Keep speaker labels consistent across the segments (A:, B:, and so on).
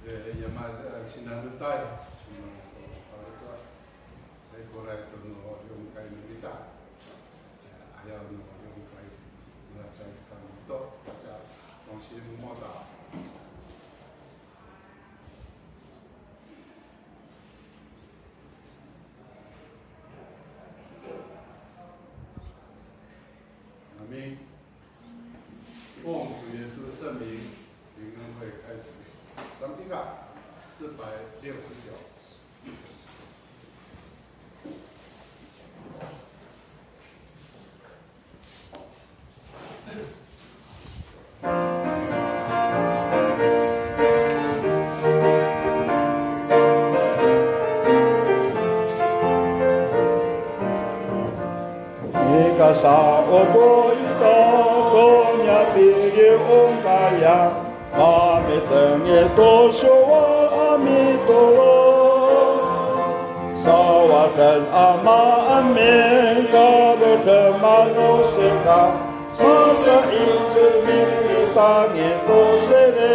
A: 山sinanutay para sa correcto no yung kay nilita ayaw no yung kay nilata kanto kaya kung sino mo ta 아멘. 奉主耶稣圣名，灵恩会开始。上帝啊，469。
B: Sa oboito konya pili ongkaya mami tengi toshowa amitolo sawatan ama amin kabutan manusia masa itu tangi tosere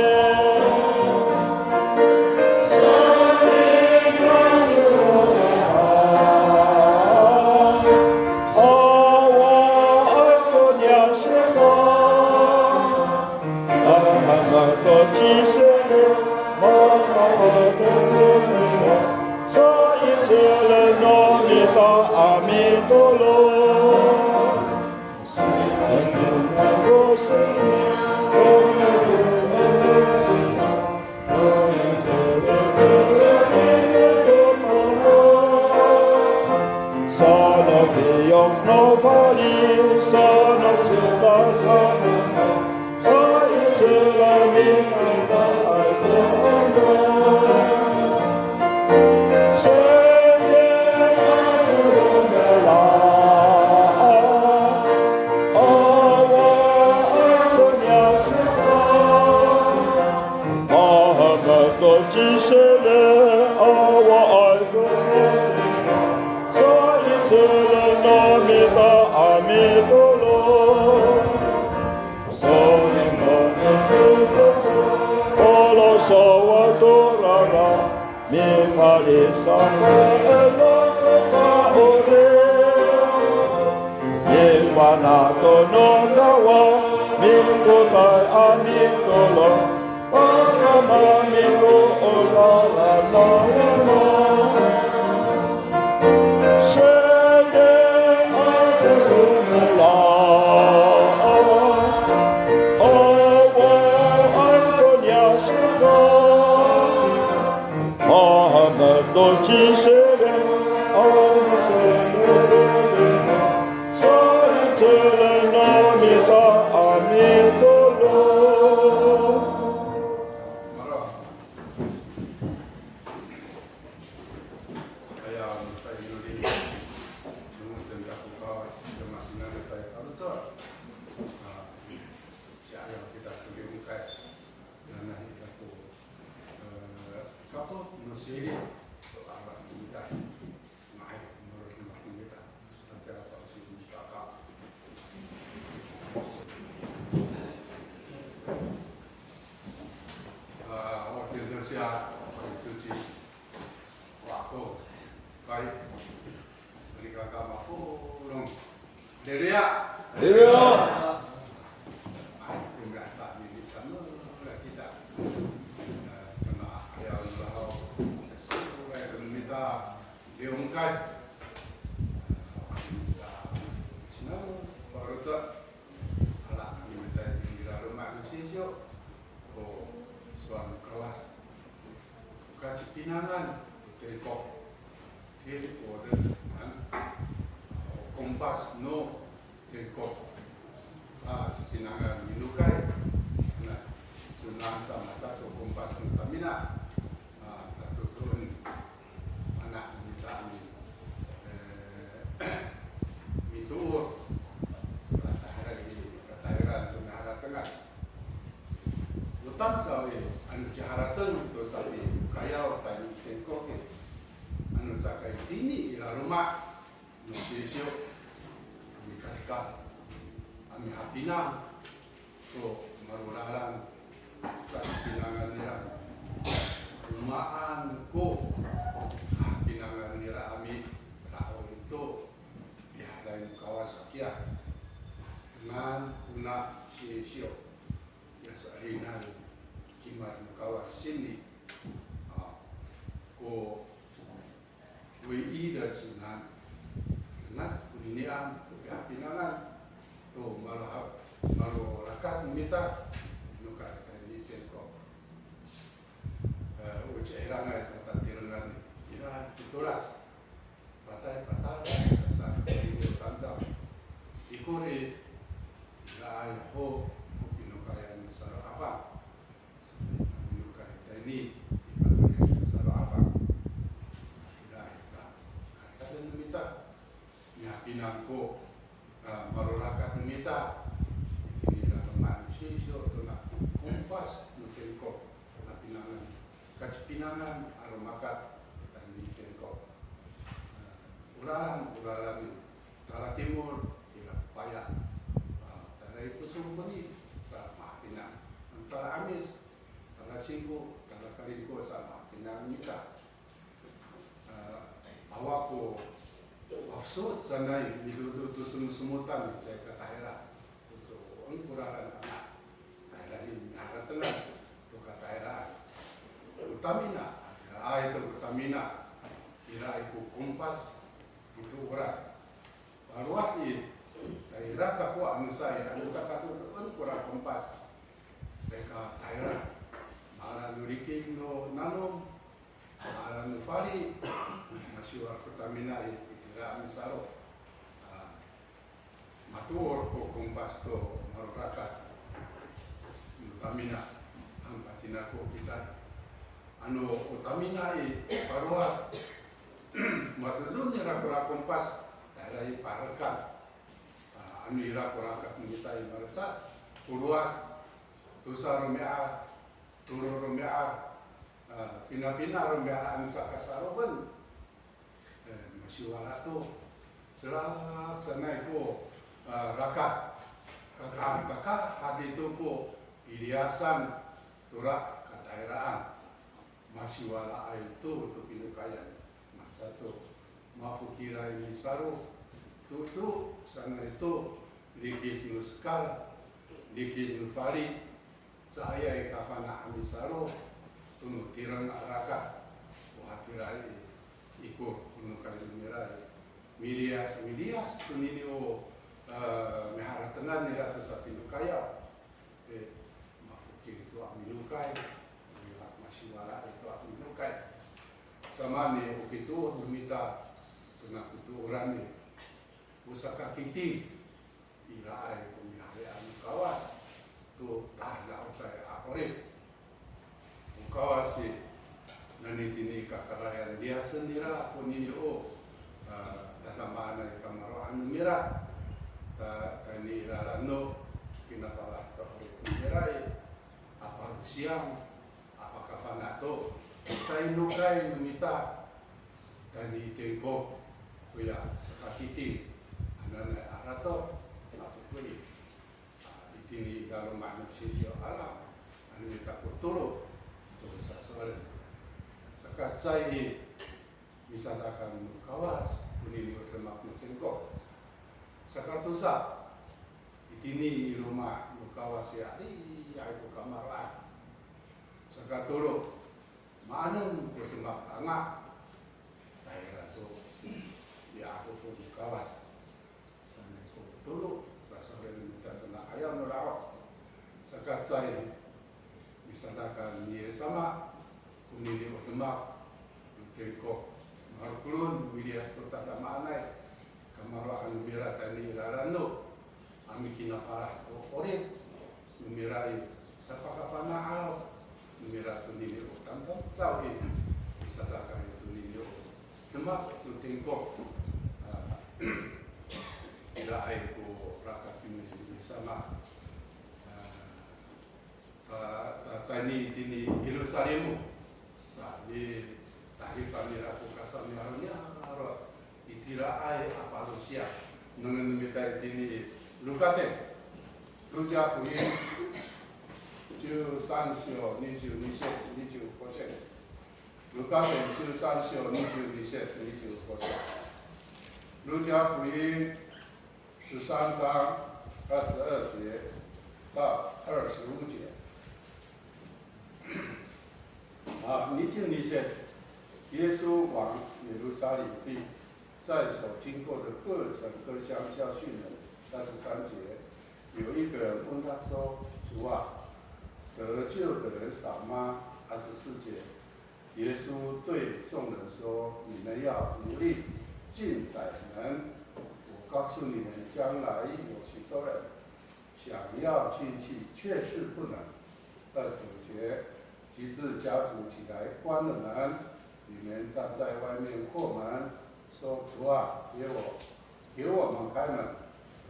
A: Pinang, so marulalang sa pinangan nila lumaan ko pinangan nira ami tao itu biasa yung Kawasaki dengan una sisyo ya soalnya kimat Kawasini ko WI dan sinan dengan kuninian ya pinangan to malu rakat minta nuka tadi tengko ucerangan kata tirangan ira tuturas patai saat itu tanda ikuri ira ho nuka yang besar apa nuka ini besar apa ira isa kata minta ya pinangko marurakat minta ini teman sisyo tu nak kumpas nutengko pinangan kacipinangan aromakat dan nutengko uralan Tara Timur ila payah dari kusum bani sama pinang antara amis Tara Singko Tara Karinko sama pinang minta awako maksud sanai hidup itu sumutan saya kata era itu uralan anak era ini ada tengah itu kata era utamina itu utamina kira itu kumpas itu urat baru waktu daerah kaku anu saya katu kurang kompas saya kata era malah nurikin no nanum malah nufari masih waktu utamina itu misalo matur ko kumpas ko marurakat utamina ang patina ko kita ano utamina parwa matulun ni rakura kumpas daerah parakan ano ira kurakat kita marca puluas tusa rumea turu rumea pina rumea ang cakasaroban siwala tu selak sana itu rakat kakak hati itu ko iriasan turak kadaeraan masiwala itu pinukayan macam tu mafu kira ini saru tu sana itu likis nuskal likis nufari saya kafana ami saru tunu tirang rakat wahatirai ikut menukar milias tunilio mehara tengah ni ratu sapi nukaya mafukir itu aminukai masih wala itu aminukai sama ni itu meminta kena itu orang ni usaka kiting ira pemihara kawan tu tahla ucai akorip ukawasi nanitini kakarayan dia sendiri pun ini dalam mana kamaroan mira kani ralano kinapala mirai apa siang apa kafanato saya nukai numita kani tempo kuya sakatiti anana arato apa kui itini dalam mana sisio alam anu minta kuturu tu sasoran sakat saya misalkan kawas ini termak mungkin sakat tusa itini rumah kawas ya aku kamar sakat turu mana termak anak daerah tu ya aku pun kawas sana aku turu sasoran minta kena ayam nolak sakat saya misalkan dia sama kunili otomak tengko markulun wilayah kota Tamanai kamaro anu mira tani larano ami kinapara orin numirai sapa kapana al numira tunili otanto tau ini bisa takkan tunili cuma tu tengko ila ai ko rakat ini sama tani tini ilusarimu di tarik kami aku kasam yarnya aro itira ai apa lusia nungun minta ini lukate luja kui ju stansio ni ju posen 加点修三修，你就一些你就过去。路加福音13章22节到25节。你就那些耶稣往耶路撒冷去，在所经过的各城各乡教训人。33节，有一个人问他说：“主啊，得救的人少吗？”24节，耶稣对众人说：“你们要努力进窄门。我告诉你们，将来有许多人想要进去，却是不能。”25节，及至家主起来关了门，你们站在外面叩门，说：“主啊，给我们开门。”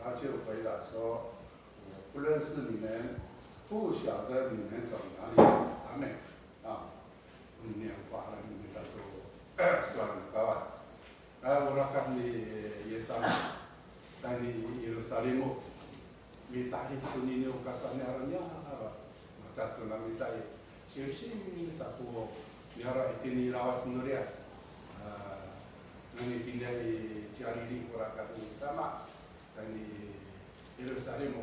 A: 他就回答说：“我不认识你们，不晓得你们从哪里来。”阿门。念法了，你们都算高啊。我看你也上，但你耶路撒冷木，你大一tu你有kasarnya orangnya apa? Macam tu lah minta ya. Sih satu niara itu ni lawas nuria. Nanti pindah cari di korakan sama. Dan di Yerusalem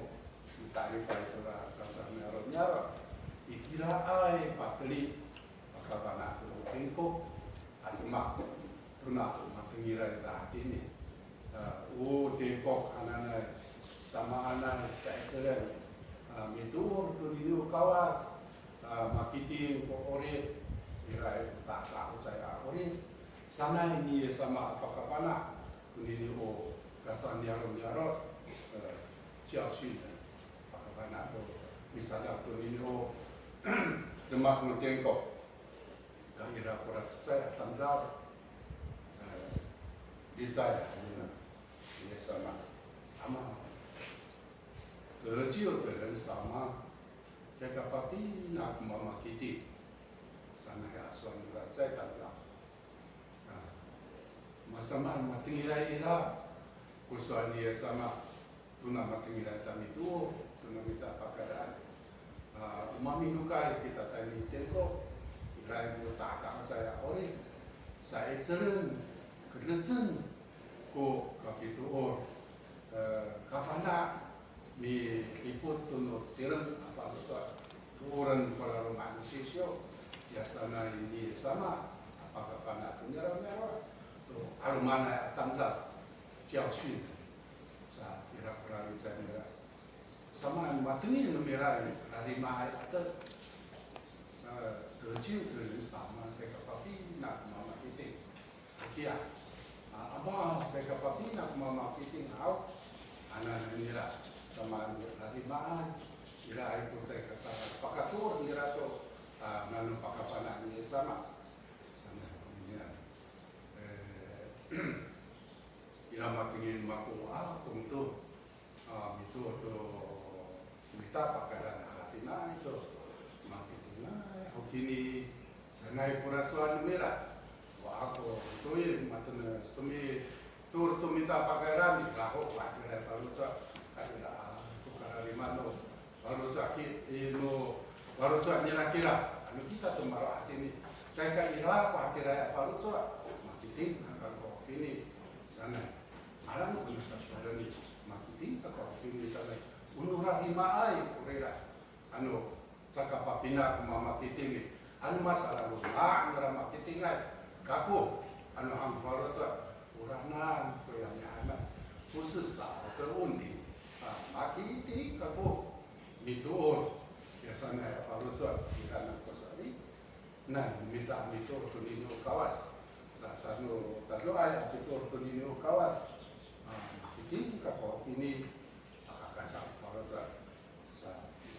A: ditarik pada orang kasarnya orangnya. Ikira ai patli makabana tu tengko asma tuna makingira dah ini. Tengko anak sama anak saya cerita. Mitur tu di kawas makiti ori irai tak tahu saya ori sana ini sama apa kapana ini kasan diaro教训apa kapana tu misalnya tu ini demak ngtengko kira kurat saya tanjau di saya ini sama ama 得救的人少吗？这个巴比那妈妈基地，sana ya算了，再等了。Masama matingilay ila, kusuan niya sama, tuna matingilay kami tu, tuna kita pagkaraan. Umami lukay kita tayo ni Tenko, ilay mo takang saya ori, sa etseren, kedlecen, ko kapituor, kafana, mi liput tunod tiran apa betul turun kalau manusia biasanya ini sama apakah panah merah tuh armana tanggal 教训 sa kira-kira bisa merah sama mateni merah dari mahal ada 得救的人sama saya papi nak mama kita kia apa saya papi nak mama kita out anak merah sama dari mana ira ikut saya kata pakatur ira tu nanu pakapanan ni sama ira ira matingin maku untuk itu tu kita pakaran halatina itu makitina hokini sanai purasuan merah wa aku tu matene stumi tur tu minta pakaran lahu pakaran baru tu ada Rimano, baru sakit, baru sakit kira. Anu kita tu marah ini. Saya kira apa kira baru sakit, makitin akan kau ini sana. Malam tu bisa suara ni, makitin kau ini sana. Unurah lima ay kurera. Anu cakap papina mama makitin ni. Anu masalah lu, ngara makitin ay. Kaku, anu ang baru sakit. Uranan, koyanya anak. Khusus sah, terundi. Makiti kapo mitur biasanya baru tuh ikan kosari nah minta mitur tu nino kawas tanu ayah mitur tu nino kawas makiti kapo ini kasar baru tuh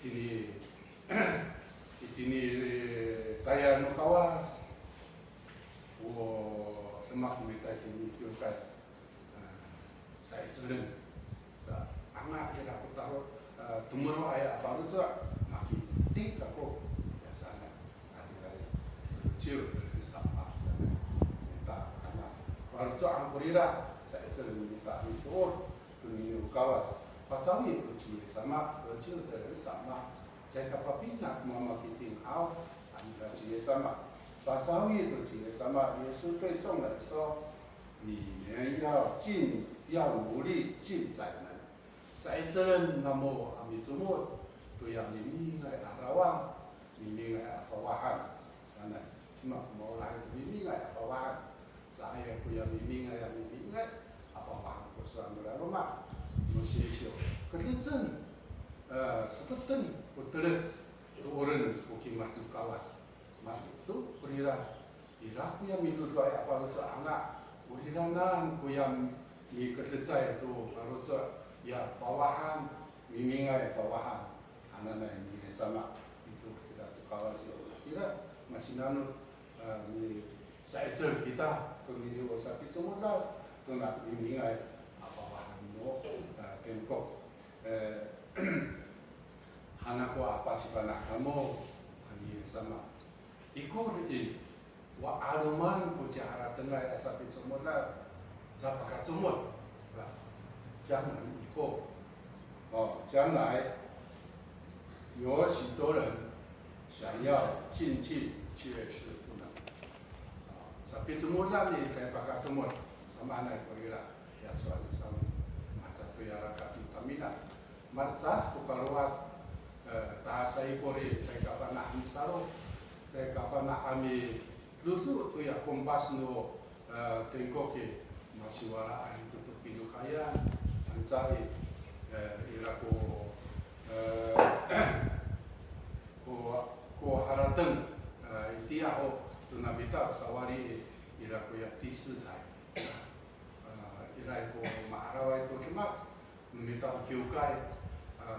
A: ini taya no kawas semak minta ini juga saya sering anak yang aku taruh tumbuh ayah baru tu makin tinggi aku biasanya ada kecil dari sama sana minta anak baru tu angkurira saya sering minta itu minum kawas macam itu kecil sama kecil dari sama jika papi nak mama kita out anda kecil sama 把遭遇的这个什么，耶稣对众人说，你们要努力进窄门。在这人那么阿弥陀佛，都要明明来阿拉旺，明明来阿法瓦罕，sana cuma mau lahir明明来阿法瓦罕，saya punya明明来阿法瓦罕，我说阿拉嘛，我写写，可是真seperti betul tu orang bukit mati kawas, mati tu perira, ira punya minum doa apa tu anak, perira nan punya mi kerja tu kalau tu ya bawahan, mimingai bawahan, anak-anak ini sama itu kita tu kawas kira masih nanu mi saya kita kemudian sakit semua dah, tu nak mimingai apa bawahan no tengkok. Anak ko apa sih anak kamu ani sama ikut ini wa aluman ko cara tengah asap semua lah zapakat semua lah jangan ikut将来有许多人想要进去却是不能tapi semua lah ni saya pakai semua sama anak ko ira ya soal sama macam tu ya rakyat utamina macam keperluan bahasa Ipori, saya kapan nak misal, saya kapan nak ambil dulu tu ya kompas no tengok ke masih walaan tutup pintu kaya, mencari iraku ko haratan itia ho tu nabita sawari iraku ya tisu thai, iraku maharawai tu cuma nabita kiukai,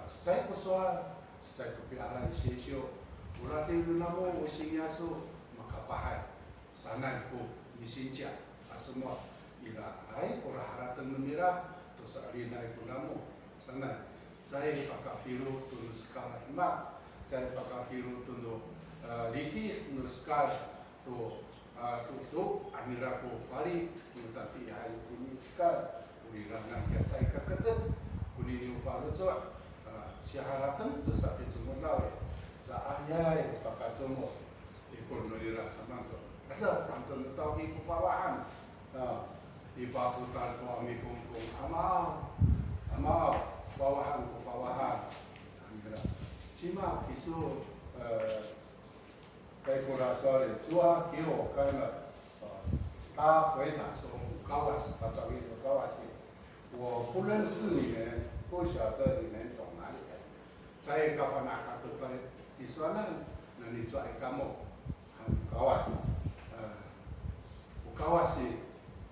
A: saya kusuar saya kepiaran sesio, urat itu namo usinya so makapahai, sana itu misinja, semua ira ai orang haratan memira, terus arina itu namo, sana saya pakai firu tunu skala semua, saya pakai firu tunu liti tunu skala tu amiraku pari, tunu tapi ai tunu skala, urira nak saya keketet, uni upalu so. Syaharatan tu sampai semua lawan. Saatnya pakai semua ikut merira sama tu. Ada pantun tahu di kupawahan. Di paputan tu kami kungkung amal, kupawahan. Cuma isu kayak kurang sorry, cua kio kerana他回答说高瓦斯，他找一个高瓦斯，我不认识你们，不晓得你们从哪里来。saya kapan akan bertanya di sana nanti cuai kamu kawas kawas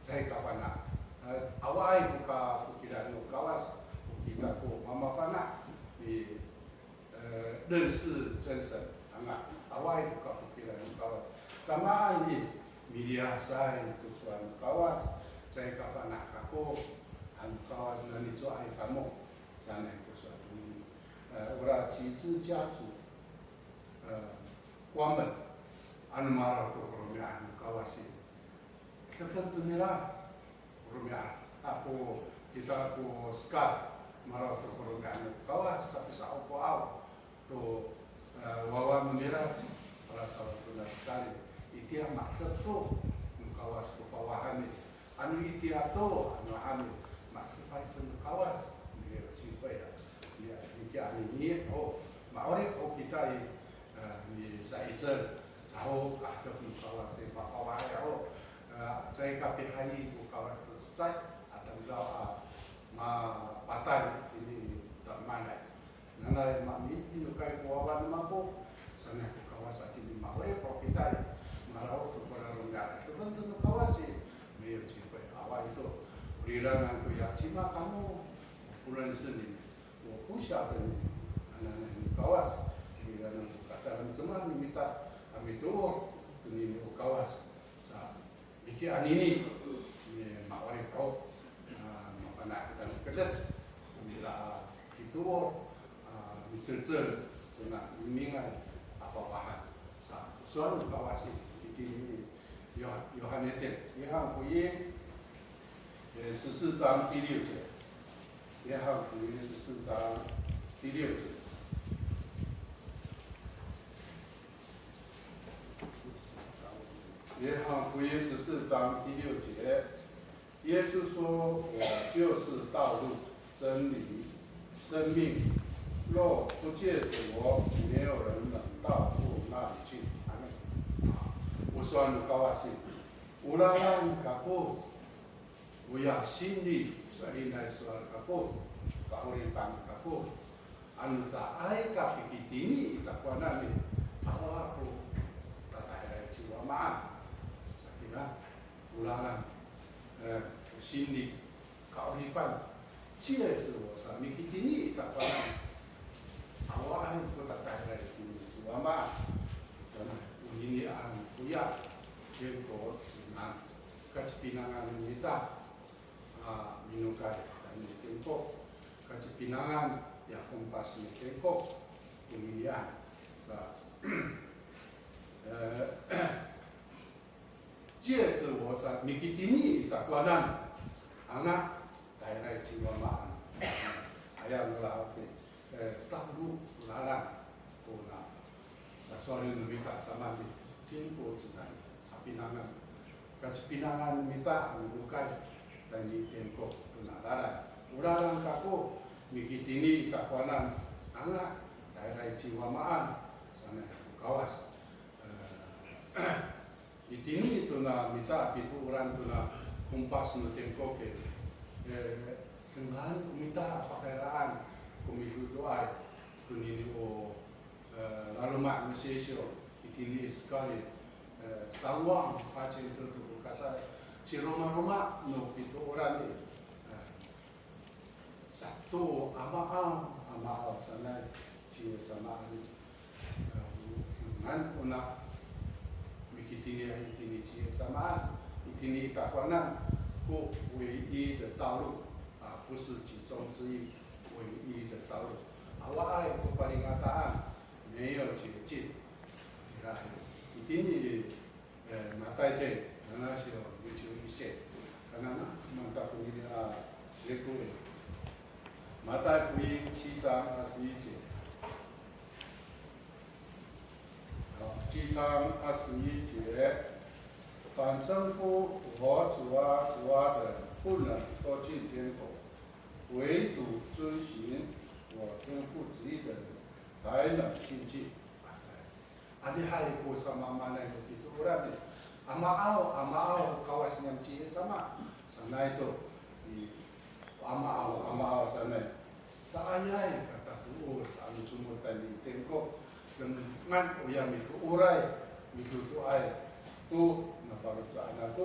A: saya kapan nak awal buka pikiran kawas kita ko mama pana di 认识真神awal buka pikiran kawas sama ini media saya itu suami kawas saya kapan nak aku kawas nanti cuai kamu sana itu suatu orang 几支家族关门anu marah tu kerumian kawasi tertentu merah kerumian kita sekat marah tu kerumian kawas tapi sao au tu wawan merah pada saat tu sekali itu maksud tu kawas kepawahan anu itu anu maksud itu kawas dia cipai ya ini maori kita di saizal tahu kakek kawas kawas saya kapit hari kawas saya ada jauh patai ini tak mana nana mami ini kai kawan mampu sana kawas ini maori kita marau tu pada rendah itu tentu kawas dia cipai awal itu berirangan tu ya cuma kamu bulan Senin 我不晓得anak-anak kawas, bila nak kata macam ni minta kami tu ni kawas, bikin ini mawari kau, mana kita kerja, bila itu bicara dengan mingat apa bahan, soal kawas ini Yohanes yang punya 14章第6节。约翰福音14章第6节。约翰福音14章第6节，耶稣说：“我就是道路、真理、生命。若不借着我，没有人能到父那里去。”阿门。我说你高兴，乌拉兰卡布，我要心里所以来说卡布，高里班卡布，anu za ai ka pikitini itakuwa ni awa aku tataya jiwa maan sakina ulana ushindi kauripan chia jiwa sa mikitini itakuwa awa aku tataya jiwa maan sana unini an kuya jengko sinan kacipinangan kita minukai dan tempo kacipinangan ya kompas ni tengkok pemilihan. Jie zhe wo sa mikitini ita kuanan anak daerah jiwa maan ayam ngelauke tahu lalang kuna sasori lebih tak sama di timpo sedang pinangan pinangan minta bukai dan di tengkok kuna lalang kaku mikitini kakuanan anak daerah jiwa maan sana kawas itini itu na mita pitu orang tu na kumpas nu tengkok dengan kumita pakaian kumitu doa tunini o lalu mak mesesio itini sekali sawang pacin itu tu kasar si rumah nu pitu orang ni satu ama sana cia sama dengan una mikitini itini cia sama itini kakuanan ku 唯一的道路不是其中之一，唯一的道路。阿爱不把你个答案没有捷径，itini matai te nana sio bicu ise karena mantap ini leku马太福音7章21节，7章21节，反称呼我主啊主啊的不能都进天国，唯独遵循我天父旨意的人才能进去。Adi hai ko sama mana itu orang ni, amau kawas yang cie sama, sana itu di amau sana. Saya kata tu, anu semua tadi tengok dengan uyam itu urai itu tu ai tu nampak tu anak ko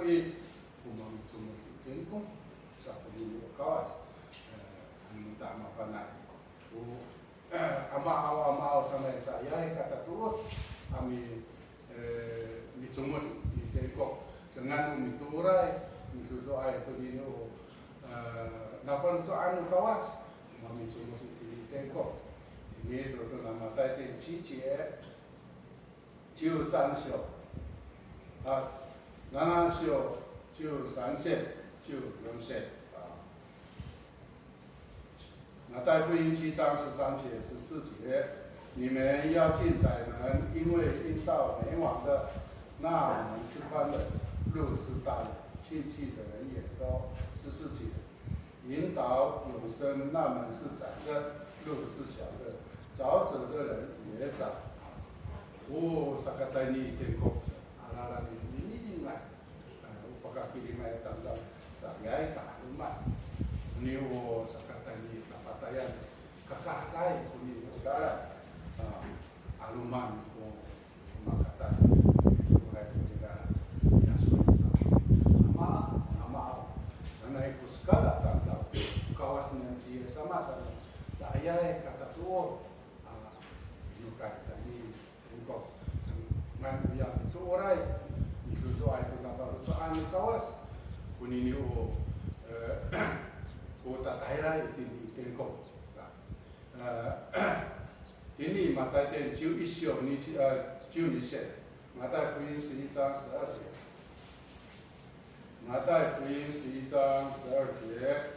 A: umam semua tengok siapa dulu kawan anu tak makan nak tu amau sama saya kata tu kami di semua tengok dengan itu urai itu tu ai tu dino nampak tu anu kawas kami semua tengok ini tu nama tadi 7节就3小7小就3线就2线马太福音7章13节14节，你们要进窄门，因为进到美网的那门是宽的，路是大的，进去的人也多。14节，引导永生那门是窄的，路是小的，找者的人也少。sakata ini tengok ala-ala ini lah. Upaka kiri mai tanda sayai tak rumah. Ni sakata ini tapatayan kakak kuni negara. Aluman makata mulai negara. Ya sudah ama sana ikut skala tanda kawasan yang sama sana. Saya kata tu nukai tadi engkau ngan yang itu orang itu doa itu gambar doa ni kawas kunini tak tahu itu engkau ini mata ten jiu isyo ni jiu ni set mata福音11章12节mata福音11章12节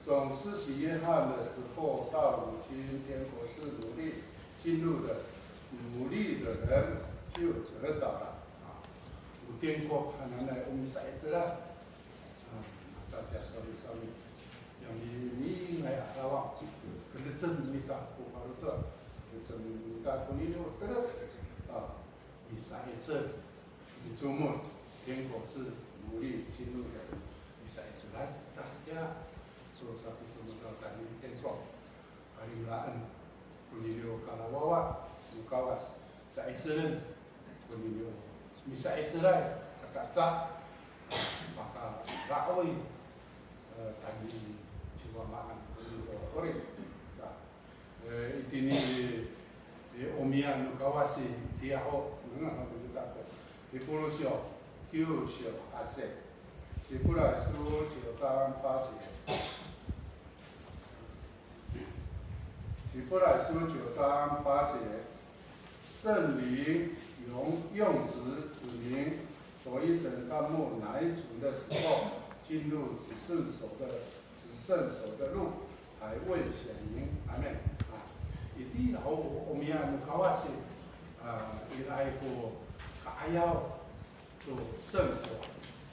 A: 总施洗约翰的时候到如今天国是努力进入的努力的人就得着了。有天国可能来我们啥子啦？大家说一说，用你来阿拉可是真没干过，好多真没干过，你就觉得你啥子？你周末天国是努力进入的，你啥子来？大家做啥子做不到，但你天国，阿里拉恩，你就搞了娃娃，就搞啊啥子人，你就你啥子来？这个咋？maka raoi tadi coba makan ore sa itini omian kawasi dia ho nga ko juta ko ipolosio kyusio ase sipura su chio taran pasi sipura su chio taran pasi 圣灵用词指明所一层帐幕哪一组的时候，进入只圣所的路，还未显明。阿门。一定然后我们要考啊是伊来个还要做圣所，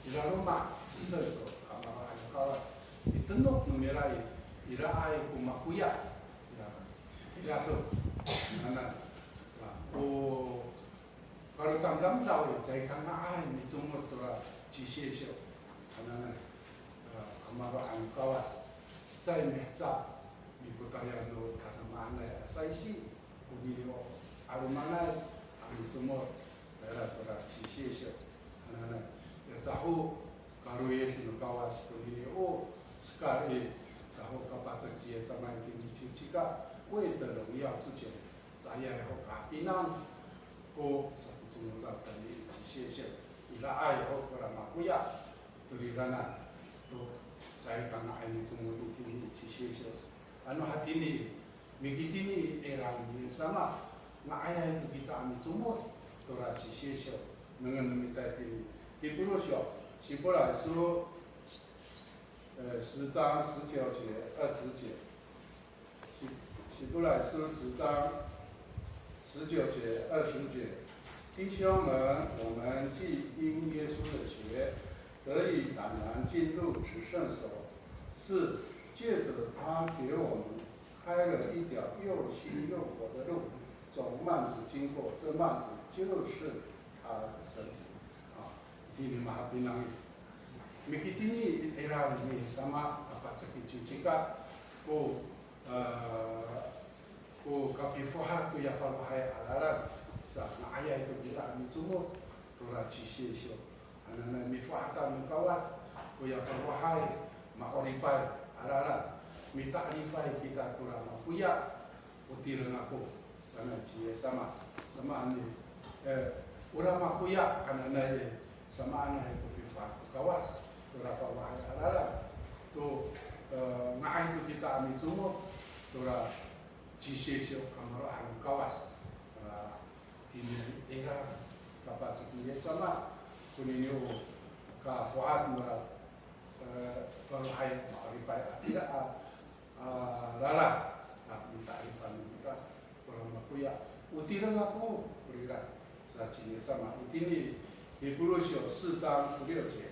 A: 伊拉罗马是圣所，还考啊，伊等到你们来，伊拉爱个马古亚，伊拉说，那是吧？我。Kalau tangkap tahu, saya kan ni cuma tu cici sio, karena kamar kawas, saya meja, ni kota yang lo karena mana saya sih, video, ada mana, ada cuma daerah tu cici sio, karena ya jauh kalau yang kawas video, sekali jauh kapal kecil sama ini jika, 为了荣耀之前，saya有pinang, semua tadi sisi ila ai ho para makuya tulirana to saya kana ai semua itu sisi anu hati ni migiti ni era ni sama na ai itu kita ami semua tora sisi dengan minta ini di pulau si pulau itu 10章19节20节希伯来书10章19节20节。 弟兄们，我们既因耶稣的血得以坦然进入至圣所，是借着他给我们开了一条又新又活的路，从幔子经过，这幔子就是他的身体。ini maha pinang. Mikitini era ni sama apa cekicika ko kapifoha tu ya falahai alaran. Sa na ayah itu bila ni cuma tora cici sio. Anak mi fahata mi kawat ko ya falahai ma oripai alaran. Minta alifai kita kurang makuya utiran aku sana cie sama ani orang makuya anak sama anak itu pifat kawas berapa wahai alaran tu ngai itu kita ambil semua tora cici sio kamar ahli kawas ini era dapat sekian sama kuninu ka fuad mura falahai ma oripai tidak lala minta ifan kita orang makuya utiran aku berikan sajinya sama ini Hebrews 4章16节，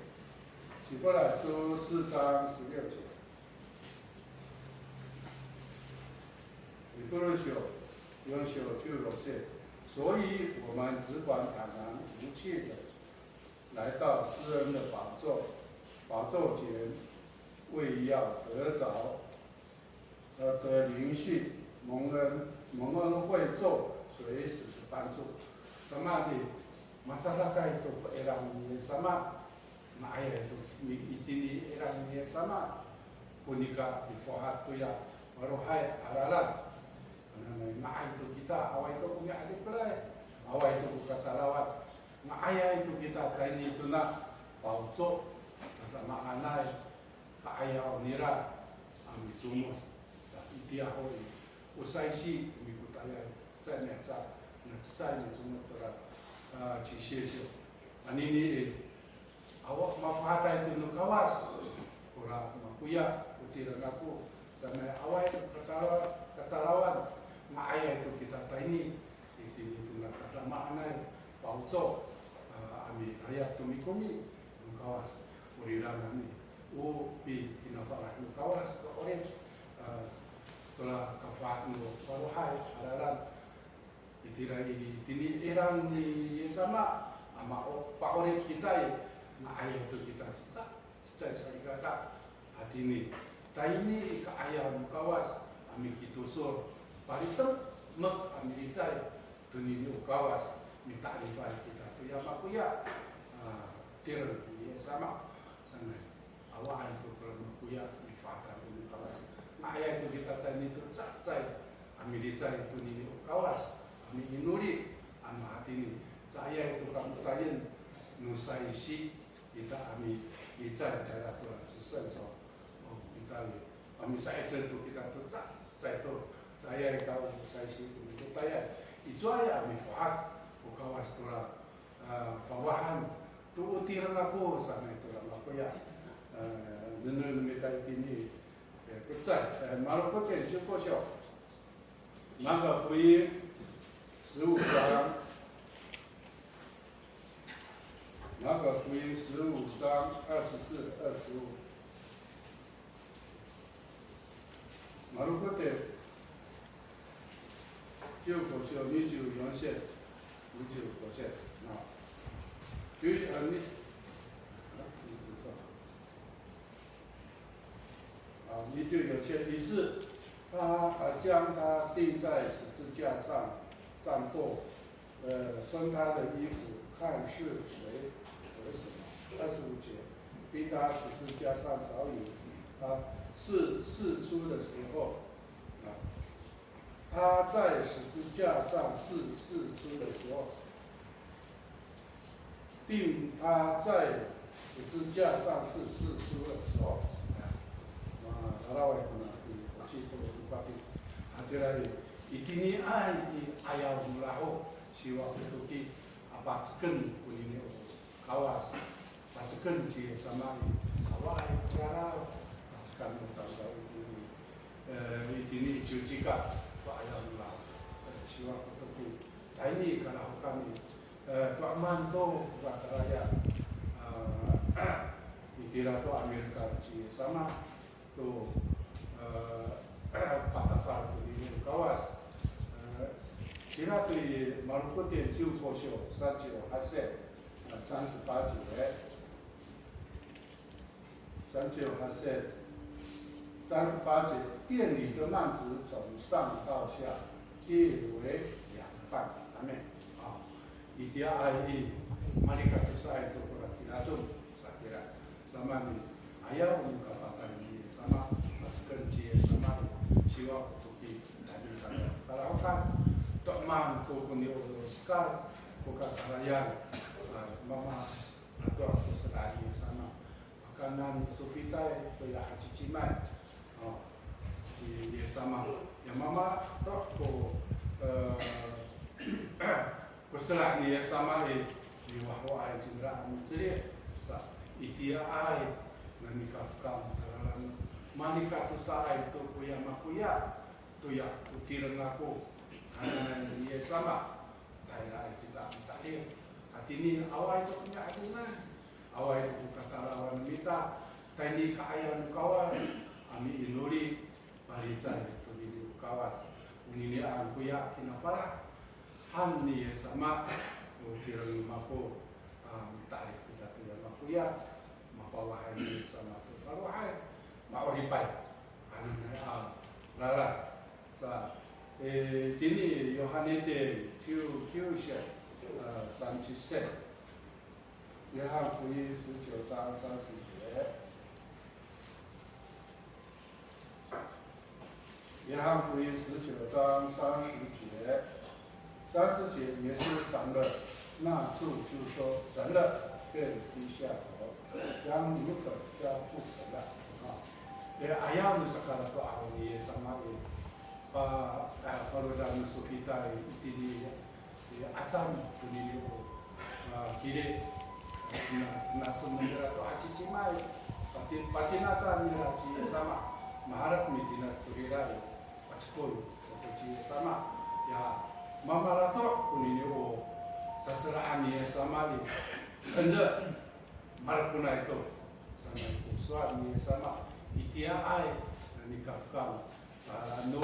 A: 希伯来书4章16节，Hebrews 16节，所以我们只管坦然无怯的来到施恩的宝座前，为要得着。的灵训蒙恩会做随时的帮助。什么的masyarakat itu era ini sama, nah ayah itu ini era ini sama, punika difohat tu ya marohai aralan. Nah itu kita awal itu punya adik pelai, awal itu kata lawat. Nah ayah itu kita kaini itu nak bauco, sama anai, tak ayah onira, ambil cuma. Dia hoi, usai si ikut ayah saya necak, saya ni cuma terang cici. Ani awak mafahata itu nukawas, orang makuya, utiran aku, sana awal itu kata lawan, mak ayah itu kita tanya, itu nak kata maknai, bauco, ami ayah ayat tumikomi kawas uriranami upi inafalah kawas ore telah kafat no paruhai adalah itirai tini erang ni sama ama pak ore kita na ayat itu kita cicak saya kata hati ini tai ini ke ayat kawas ami kitusul paritem mek ami icai tuni kawas minta rifai kita tu yang aku ya tir sama sana awal itu kalau aku ya rifata ini kawas nah ayat itu kita tadi itu cacai ami dicai tuni kawas ami inuri ama hati ini saya itu kamu tanya nusai si kita ami dicai daerah Tuhan sesuai so kita ami saya itu kita tu cacai tu saya kau saya si itu tanya itu ayat ami faham kawas itulah bawahan tu utiran aku sana itulah aku ya dengan mereka ini kerja malu pakai cukup siap maka kui 15章马可福音15章24、25。马路过的9口小24线，25线啊。你你就有些于是他将他钉在十字架上战斗，分他的衣服，看是谁得什么。25节，逼他十字架上早已释出的时候，他在十字架上释出的时候，并他在十字架上释出的时候。Arawai kuna si tu papi atirai itini ai ayau mulaho siwa tuki apa ceken kunini kawas ceken si samai awai kara cekan tangga itini cucika pa ayau mulaho siwa tuki ini kalau kami Tuan Manto Bataraya itira tu Amerika si sama tu patapar tu ini kawas kira tu Maluku dia jiu kosio sajo hasil 38节39hasil 38节店里的幔子从上到下列为2半，阿妹啊，一点爱意，马里卡就是爱做过来，其他都啥的啦，什么的，哎呀，我们搞发展的。sama kerja sama siwa tuki tadi kalau kan tok man ko kuni Oscar ko katarayan mama atau aku selagi sama makanan sufita itu ya ciciman di sama yang mama tok ko ko selagi sama di wahwa ai cindra jadi sa itia ai nanikafkam dalam Malika tu sarai tu kuya makuya tu ya tu tirang aku dia sama daerah kita tahlil hati ni awal itu punya adunan awal itu kata lawan minta tadi kaya kawan ami inuri barica itu di kawas ini aku ya kinapala han ni sama tu tirang aku minta kita tu ya makuya mapawahan ni sama tu paruhai Mauripai, lala, sa, ini Yohanete Q 37，约翰福音19章30节，约翰福音19章30节耶稣上了那处就说成了，便低下头，将牛粉交付神了啊。ayam sekarang tu awalnya sama kalau dalam sufita ini acam ini kiri nasi menjadi tu aci cimai pasti acam ni aci sama maharap medina tuhirai acikoi aci sama ya mama rato ini sasaraan ni sama ni Anda marapuna itu sama itu suami sama ikia ai nikafkan no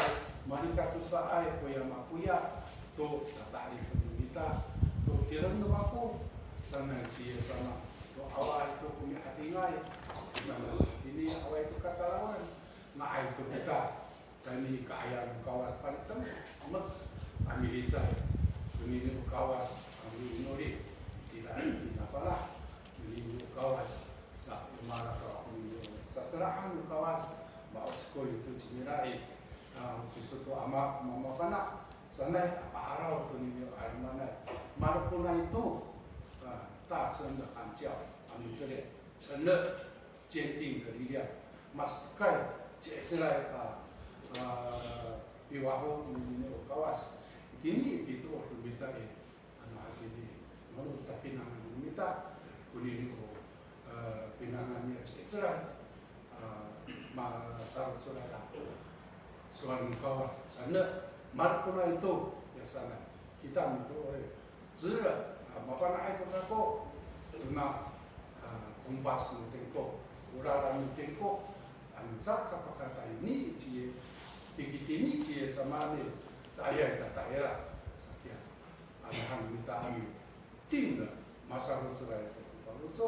A: manika tu sa ai ko yang makuya to tatari kita to kiran no aku sama cia sama to awal itu punya hatingai ini awal itu kata lawan na ai to kita kami kaya kawas pantam amat kami dicai ini kawas kami nori tidak apalah ini kawas sa marah kami saserahan kawas bawa sekolah itu cimirai suatu amak mama kana sana apa arau tu ni mana marapuna itu tak sendak ancau kami sedek sendak jenting kerja maskai ceserai biwahu ni kawas kini itu waktu kita anak ini malu tapi nangan kita kuni pinangannya ceserai masar saudara suami kawas sana marapuna itu ya sana kita itu oleh zira apa nak itu kako tuna kumpas mutengko urara mutengko anjak apa kata ini cie pikir ini cie sama ni saya kata era sekian alhamdulillah kita ami tinggal masar saudara itu kalau so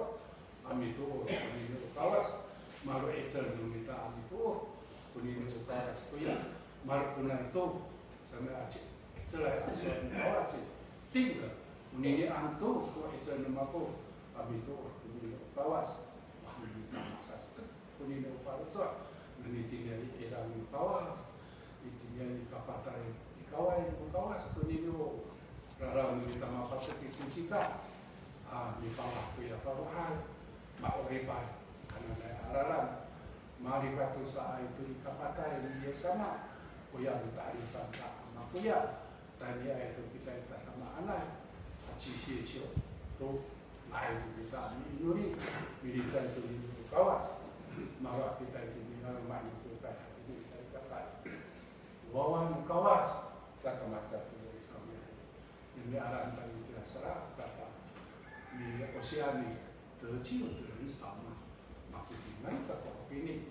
A: ami itu ini kawas malu ecer kita ami itu kuning utara ya marapuna itu sama Aceh selain asal kawas tinggal kuning antu ko ecer namaku kami itu kuning kawas kita masa kuning utara itu nanti tinggal erang kawas tinggal kapatai kawai kawas kuning itu rara kita mapak sekicika di bawah ya bawah mau riba karena araran mari batu saa itu kapatai dia sama kuya tarifan sama kuya tadi itu kita sama anak cici cio tu lain kita ini militan itu di kawas mara kita itu di rumah itu kayak ini saya kata wawan kawas saya macam tu sama ini arahan tadi kita serah kata di Oceania tercium terus sama maksudnya kata ini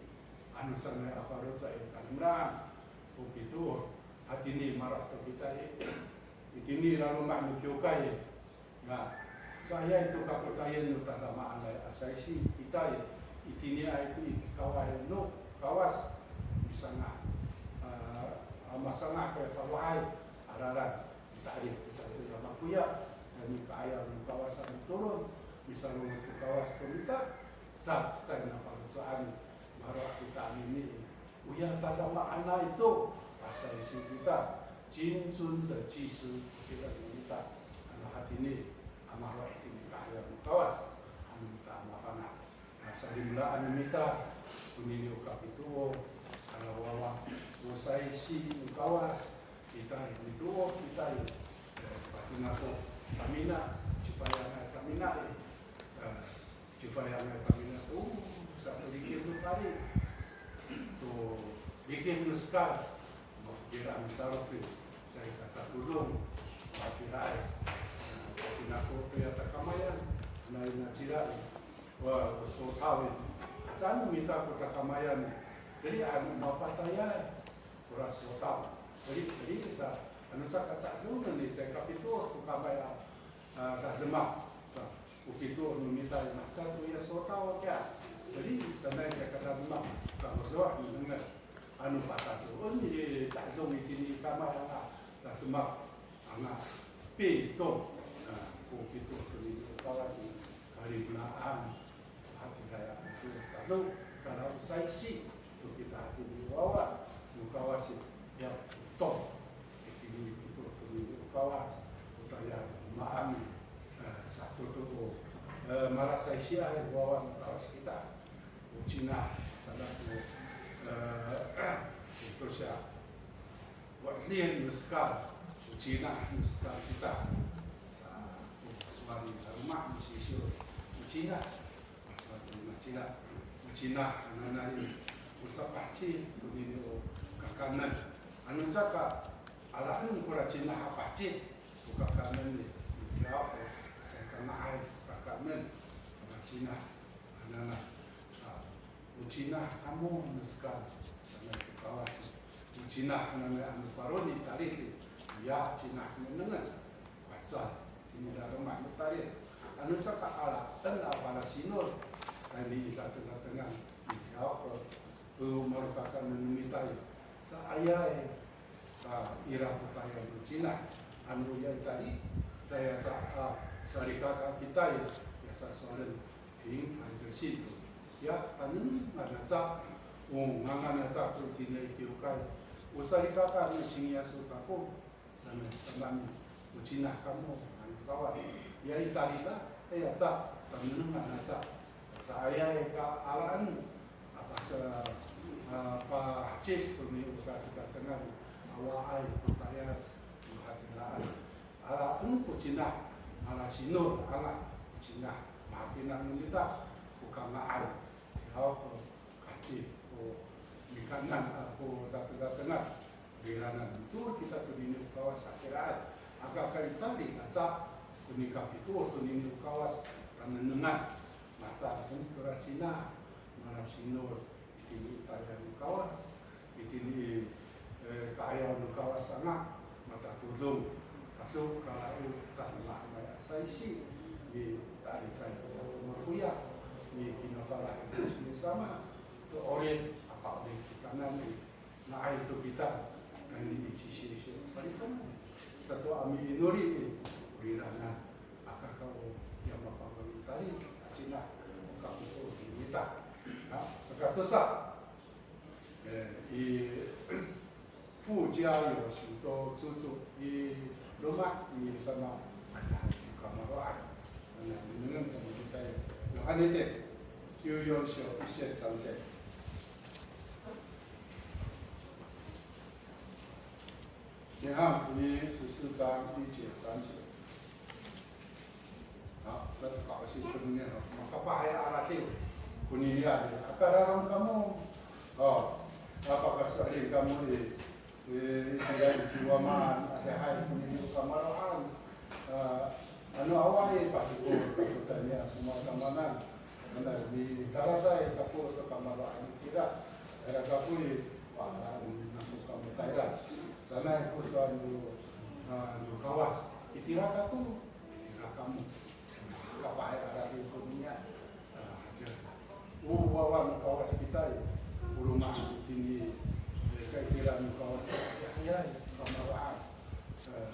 A: anu sana apa rota karena begitu hati ini marah kita ini lalu mak mukiokai nah saya itu kaputayan nu sama anda asasi kita ini itu kawan nu kawas bisa nak masalah ke kawai araran tarif kita itu yang makuya kami kaya kawasan turun bisa ke kawas kita saat saya nampak soal marah kita ini uya tazama anak itu asal isi kita cincun dan cisu kita anak hati ini amarah ini kaya kawas kita anak asal dimulai kita kunini ukap itu kalau wawa usai isi kawas kita itu kita patinato tamina supaya tamina supaya tamina satu dikit kali tu bikin sekal kira misalnya saya kata dulu kira aku ya takamayan naik nacirai wah so kawin jangan minta aku takamayan jadi anu mapataya kurang so tahu jadi bisa anu cakap dulu nih cakap itu aku kamaya sah lemak begitu meminta satu ya so tahu ya jadi sana saya kata memang kalau doa mendengar anu patah tu, ni tak dong ini kamar tak semak anak pintu, begitu ini kawasan hari bulan hati saya itu kalau saya sih kita hati di bawah kawasan yang top ini itu kawasan utaya maami satu tu malah saya sih di bawah kawasan kita Cina salah tu itu siapa waktu nuskal Cina nuskal kita suami rumah mesti Cina Cina anak ini usah paci tu ini kakanan anu cakap alahan kurang Cina paci buka kanan ni jawab saya kena air kakak kamen sama Cina, anak-anak. Cina kamu menuskal sama kawas. Cina anak-anak anu paroni tarik, ya Cina menengan, kuasa. Ini dah rumah tarik. Anu cakap ala, para sinor, ini satu tengah. Jawab, merupakan meminta. Saya ira putaya Cina, anu yang tadi saya sarika kita ya biasa soal ini ada situ. Ya, anu ngajak, ngajak rutinnya kiukai. Usarika kami singnya suka ko, sama Cina kamu, kawan. Ya Italia, saya cak, kami ngajak. Saya ke alaan apa cip ini bukan kita tengah awal pertanyaan hati-hati ala untuk Cina ala sinur ala Cina makinan kita bukan lain kalau kacip makanan aku tengah beranan itu kita tuh kawas akhirat agak kali tadi ngacak kunikah itu tuh kawas menengah macam untuk Cina mana sinur ini tayang kawas ini kaya kawas sangat mata tudung tasuk kalau tak nak saya sih di tadi kaya makuya di kinafala ini sama tu orang apa di kanan ni nak itu kita kan di sisi paling kan satu ambil nuri birana akak kau yang apa tadi Cina kau itu kita sekatosa i 附加有许多住处，以罗马以什么干嘛话？你们怎么在有安那点就要求一线上线。你看第14章第9、3节，好，那搞些不能念了，我把还阿拉些，不念呀，akan kamu, oh, apakah soalnya kamu tidak jiwaman ada hal punya kamaran anu awal pasti pertanyaan semua kamanan anda di karata kapur ke kamaran tidak ada kapur wala nak kamu tidak sana aku suatu kawas itira aku kamu kapai ada di dunia wawan kawas kita rumah tinggi kira kawas ya kamaraan saya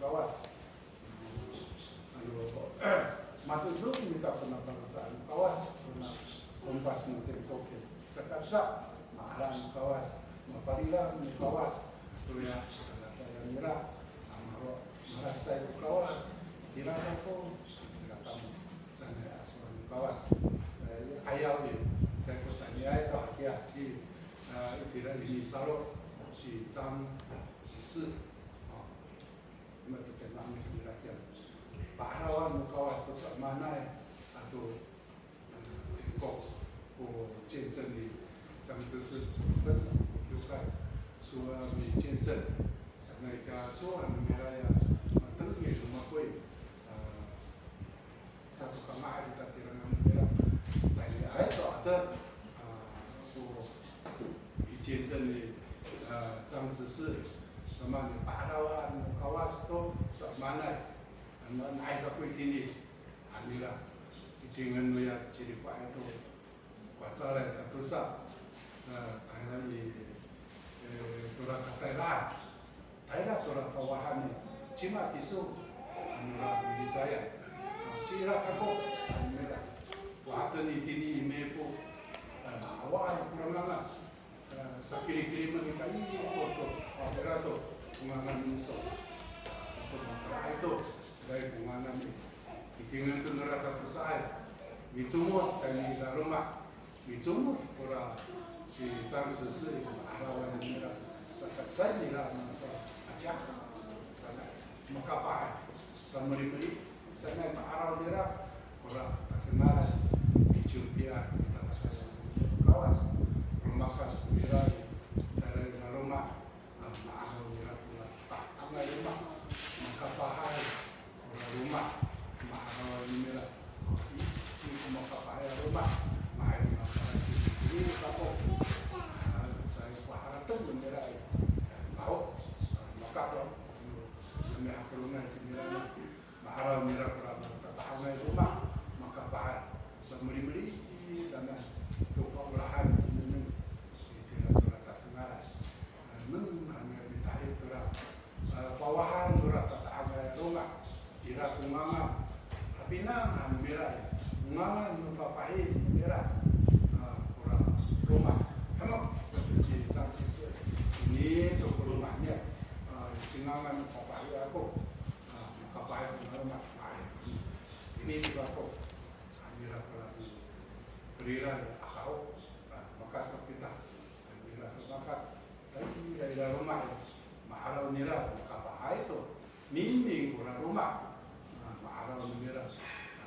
A: kawas matu dulu kita pernah kawas pernah kompas nanti kopi sekatsa mahalan kawas maparila kawas ya saya mira amaro merasa itu kawas kira aku kira kamu sana asuhan kawas ayam ya saya bertanya itu hati-hati tidak ini salah si jam si si mereka kenal mereka pahlawan kawan tetap mana atau kok见证的张之士分juga suami 见证 sama ika suami mereka ya tentunya rumah kue satu kamar kita tirang mereka lain itu ada 见证的张之士，什么巴拉瓦、卡瓦斯都mana，naik ke kuit ini, anilah, dengan melihat ciri pak itu, pacaran tak dosa, karena ini turut Thailand turut kawahan ni, cuma tisu, anilah bagi saya, cira aku, anilah, waktu ini mepu, awal kurang lama. Sa kiri-kiriman kita ini foto operato pengangan musuh satu matra itu dari pengangan ini ditinggal ke neraka pesai dicumut dari rumah dicumut orang si Zhang Zisi arawan merah sekat saya lah acak sana maka pak sama diberi sana arawan merah orang kenalan dicumpian kita saya kawas makan sendiri dari rumah, mahal murah tak rumah, maka pahai rumah mahal murah. rumah mai ini kapo saya harap tu mengira mau maka tu kami akhirnya cimira mahal mira berapa tahun rumah maka bahaya semuri sana lupa belahan ini tidak terasa ngarai hanya ditarik terang bawahan berat tak ada rumah tidak umama tapi nama mira umama nupapai mira kurang rumah kamu cantik ini tu rumahnya singangan papai aku papai rumah ini juga aku mira kurang berirai akau maka kita mira maka tapi dari rumah mahal nira maka itu mimpi kurang rumah mahal nira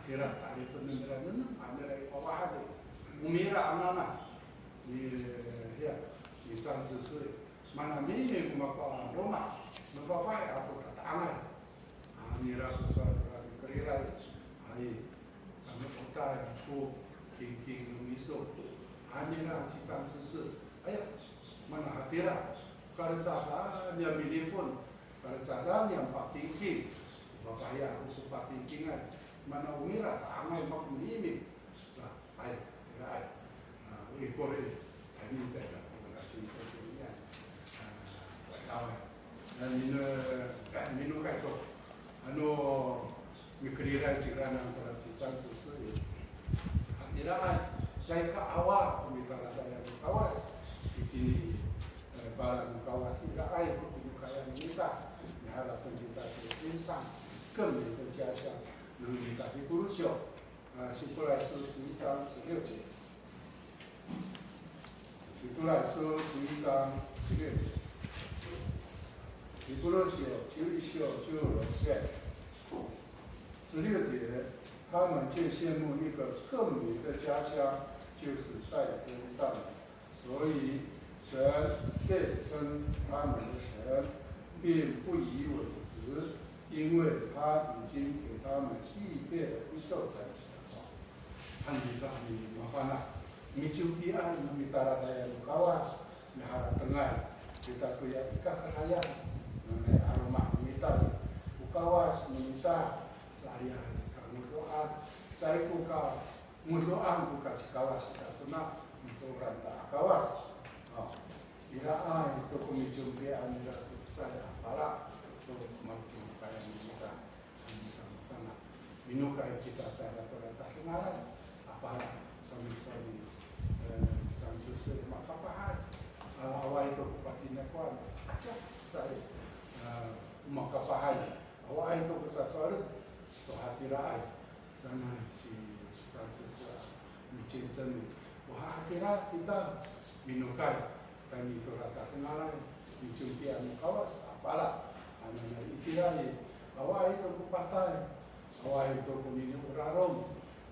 A: akhirnya tadi itu nira ada kawahan umira anak ya di sanksi mana mimpi maka rumah maka aku tak aman nira suatu berirai sama kita aku king miso hanya cita susu ayah mana hatilah kalau cara dia telepon kalau cara yang pak king bapak ayah aku pak kingan mana umira amai mak ini ayah ayah ikut ini saya tak cinta dunia dan minum kayak tu anu mikirnya cirana kalau cita susu tidak saya ke awal pembicaraan saya kawas ini barang kawas tidak air kaya minta harapan kita insan更加强能力大的鼓励希伯来书11章16节希伯来书11章16节希伯来书9章16节16节他们却羡慕一个更美的家乡，就是在天上。所以神变称他们的神，并不以为耻，因为他已经给他们预备了一座城。Alhamdulillah mafana. Micuti mitara daya kawas, mihara tengah kita kuya kekayaan, mengenai aroma mita, ukawas minta saya doa, saya buka mudoan buka kawas kita tuna untuk ranta kawas. Ira itu kumijumpian ira saya para untuk mampu kaya kita sama minukai kita tada ranta kenal apa suami chances maka pahal awal itu patina kuan aja saya maka pahal awal itu kesasuara to hati rai sana ci chances mencintani wah akhirnya kita minukai dan itu rata kenalan mencumpian kawas apalah hanya ikhtiari awal itu kupatai awal itu kumini urarom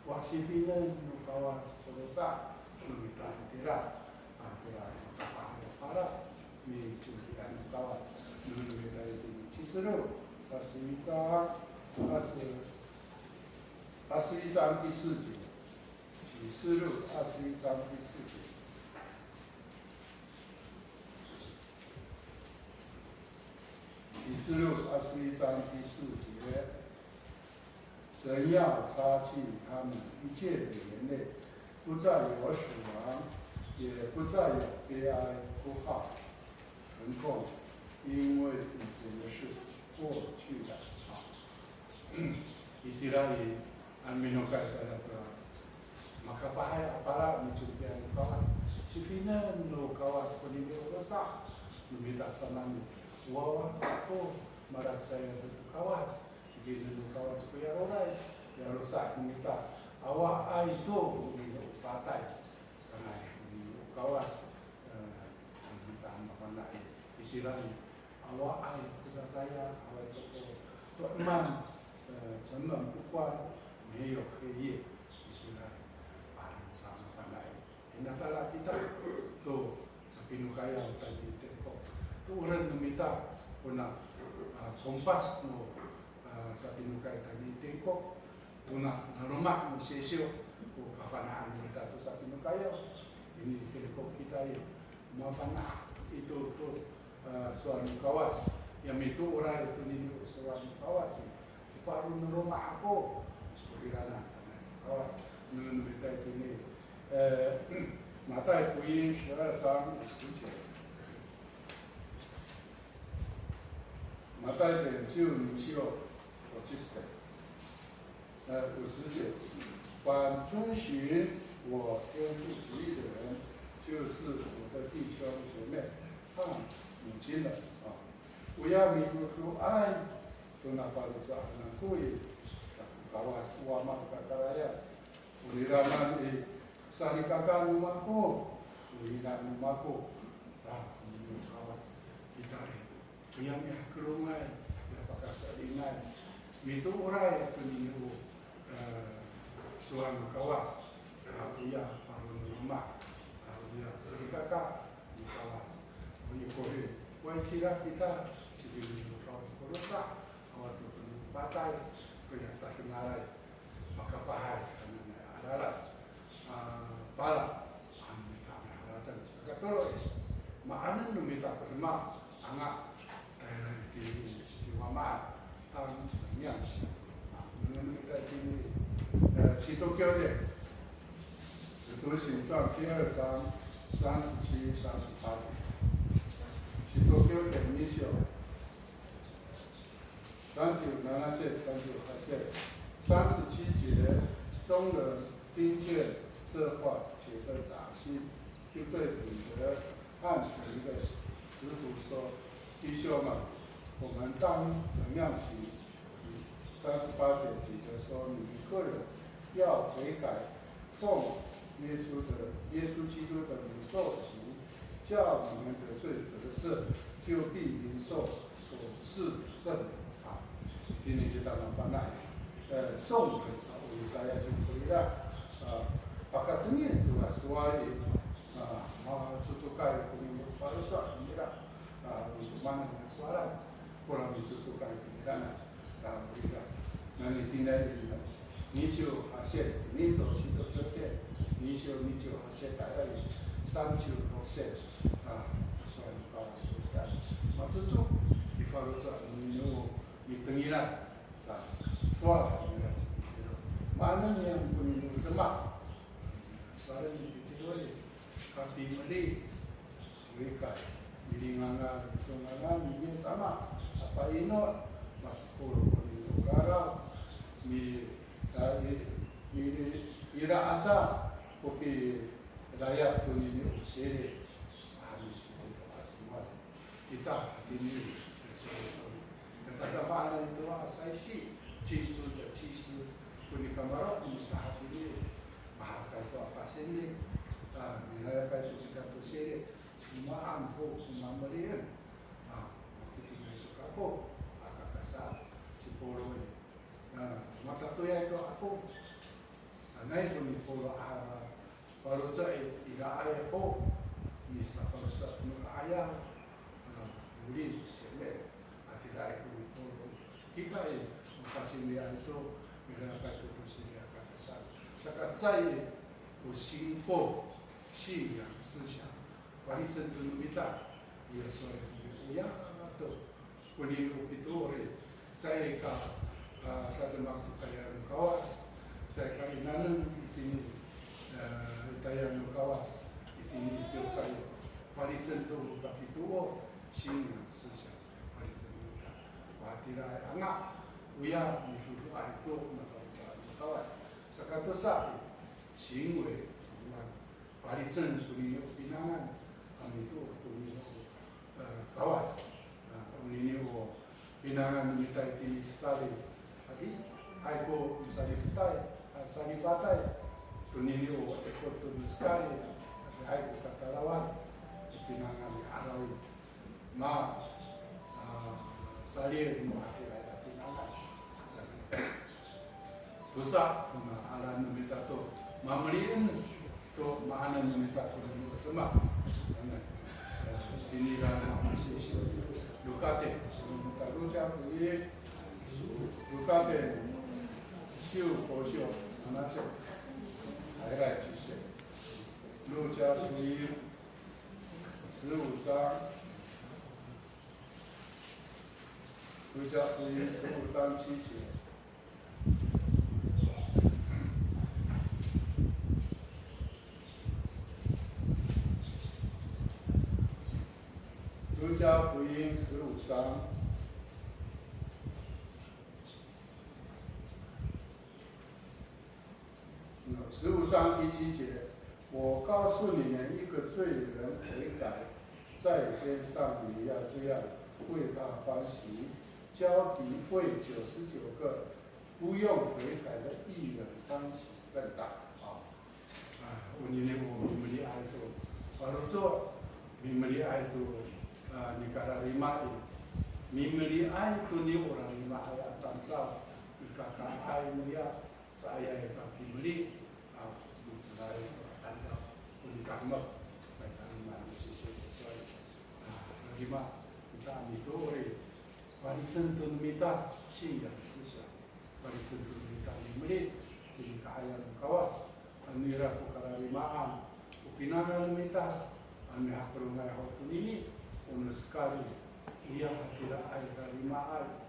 A: wasifina kawas terasa kita tidak akhirnya kapal para mencumpian kawas menurut dari Cicero Asliza Asliza第4节启示录21章第4节启示录21章第4节神要擦去他们一切的眼泪，不再有死亡，也不再有悲哀、哭号、疼痛，因为以前的事过去了。Istilahi aminokai pada maka bahaya para mencumpian kawan sifina no kawas puni rosa minta sanami wah aku marat saya kawas sifina no kawas kuya rorai ya rosa minta awak ai tu minta patai sanai kawas minta makan naik istilahi awak ai tidak saya awak itu teman成本不关，没有黑夜，itu lah pandai. Ingatlah kita tu sapi nukaya tadi teko. Tu orang meminta puna kompas no sapi nukaya tadi teko. Puna rumah mesesio ko kapanaan kita tu sa pinukayo. Ini ko kita mapana itu suami kawas yang itu orang itu ni suami kawas baru rumah aku kirana sana kawas nun kita itu ni Matai福音12章10节马太福音12章50节凡遵循我天父旨意的人，就是我的弟兄姐妹和母亲了啊！不要迷路爱，都拿法律抓那故意，kawas wama kakaraya, uliraman sari kakak rumahku, ulira rumahku, sah kawas kita punya ke rumah, apakah salingan, itu orang yang punya suami kawas, punya parun rumah, punya sari kakak di kawas, punya kori, punya kira kita sedih kawas korusa, kawas tu patai, punya tak kenalai, maka bahaya kerana adalah pala, kita ada sekatoloi, makna numita perma, angak di wama, tahun sembilan, numita di Sito Kyode, Sito Shinjuan 第2章37、38节。Sito Kyode 2章37节、38节、37节，众人听见这话，且得扎心，就对彼得和别的使徒说：“弟兄们，我们当怎样行？”38节，彼得说：“你们个人要悔改，奉耶稣基督的名受洗，叫你们得罪得赦，就必领受所赐圣灵。”啊，今天就到了巴奈，众人少，我们大家就回来，pakatnya itu suai, cucukai kami berparusa ini lah, untuk mana dengan suara, kurang dicucukai di sana, mereka nanti tinggal di sana. Nicio hasil, ini tu situ terkait, nicio hasil tak ada, 30%, suai kawan sekitar, maksudnya di parusa ini di tengah, suara ini lah. Mana yang punya demak, suara ini kecil, kaki meli, mereka bilingan sungai ini sama, apa ino masuk ke negara, ira aja, kopi rakyat tu ini usir, hari semua kita ini sesuatu. Kata mana itu asal si, cintu dan cisu. Kuni kamera ini tahap ini bahkan itu apa sini, nilai itu kita bersih, semua ampuh, semua meriam, kita itu aku, agak kasar, cipoloi, mata tu ya itu aku, sana itu ni polo kalau saya tidak ayah aku, misal kalau saya punya ayah, buli, cewek, tidak ikut polo, kita ini kasih dia itu. Mereka itu bersih akan besar. Sekarang saya bersimpul siang siang. Wali sentuh kita, dia soal ya tu. Kuning itu orang. Saya kata waktu tayar kawas. Saya kata nanan ini tayar kawas. Ini juga wali sentuh itu siang siang. Wali sentuh kita. Watirai angak. Uya itu kawan. Sekarang sahaja, 行为法律证punya pinangan, kami itu punya kawas, punya pinangan kita ini sekali. Jadi, aku sari patai, punya ekor tu sekali. Aku kata lawan, pinangan Arawi, ma sari rumah kita pinangan. Dosa, ala numita tu, mamriin tu, mana numita tu numita semua. Ini lah masih lukate, numita luca puye, lukate, siu kosio, mana sih? 来举手。路加福音15章，路加福音15章7节。路加福音15章，15章第7节，我告诉你们，一个罪人悔改，在天上也要这样为他欢喜，交比为99个不用悔改的义人欢喜更大。ini mimili itu, baru tu mimili itu negara lima ini, mimili itu ni orang lima ayat tanpa dikatakan ayat saya yang mimili, mencari tanda unikamak saya kan manusia sesuai lima kita itu orang paling sentuh minta siang siang, paling sentuh minta mimili di ayat kawas. Anira kukararimaan, upinanan mita, ane hakurungai hotu ini, sekali ia hatira ay karimaan,